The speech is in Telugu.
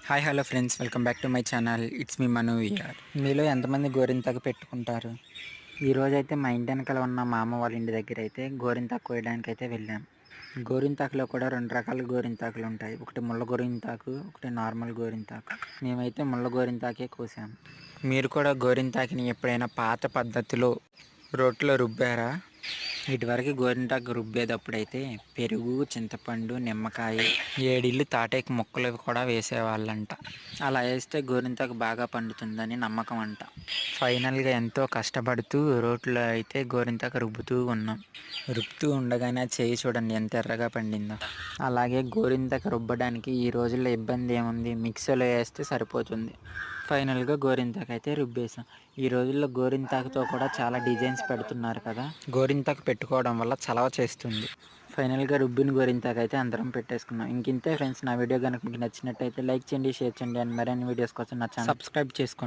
Hi hello friends, welcome back to my channel. It's me Manu here. మీలో ఎంతమంది గోరింతాకు పెట్టుకుంటారు? ఈరోజైతే మా ఇంటి వెనకాల ఉన్న మా అమ్మ వాళ్ళ ఇంటి దగ్గర అయితే గోరింతాకు కోయడానికి అయితే వెళ్ళాం. గోరింతాకులో కూడా 2 రకాల గోరింతాకులు ఉంటాయి. ఒకటి ముళ్ళ గోరింతాకు, ఒకటి నార్మల్ గోరింతాకు. మేమైతే ముళ్ళ గోరింతాకే కోసాం. మీరు కూడా గోరింతాకుని ఎప్పుడైనా పాత పద్ధతిలో రోట్లో రుబ్బారా? ఇటువరకు గోరింటాకు రుబ్బేటప్పుడైతే పెరుగు, చింతపండు, నిమ్మకాయ, ఏడిళ్ళు తాటేకి ముక్కలు కూడా వేసేవాళ్ళంట. అలా వేస్తే గోరింటాకు బాగా పండుతుందని నమ్మకం అంట. ఫైనల్గా ఎంతో కష్టపడుతూ రోట్లో అయితే గోరింటాకు రుబ్బుతూ ఉన్నాం. రుబ్బుతూ ఉండగానే ఆ చేయి చూడండి ఎంత ఎర్రగా పండిందో. అలాగే గోరింటాకు రుబ్బడానికి ఈ రోజుల్లో ఇబ్బంది ఏముంది, మిక్సీలో వేస్తే సరిపోతుంది. ఫైనల్గా గోరింటాకు అయితే రుబ్బేసాం. ఈ రోజుల్లో గోరింటాకుతో కూడా చాలా డిజైన్స్ పెడుతున్నారు కదా. గోరింటాకు పెట్టుకోవడం వల్ల చలవ చేస్తుంది. ఫైనల్గా రుబ్బిన గోరింటాకు అయితే అందరం పెట్టేసుకున్నాం. ఇంతే ఫ్రెండ్స్, నా వీడియో కనుక మీకు నచ్చినట్టయితే లైక్ చేయండి, షేర్ చేయండి అండ్ మరిన్ని వీడియోస్ కోసం నా ఛానల్ సబ్స్క్రైబ్ చేసుకోండి.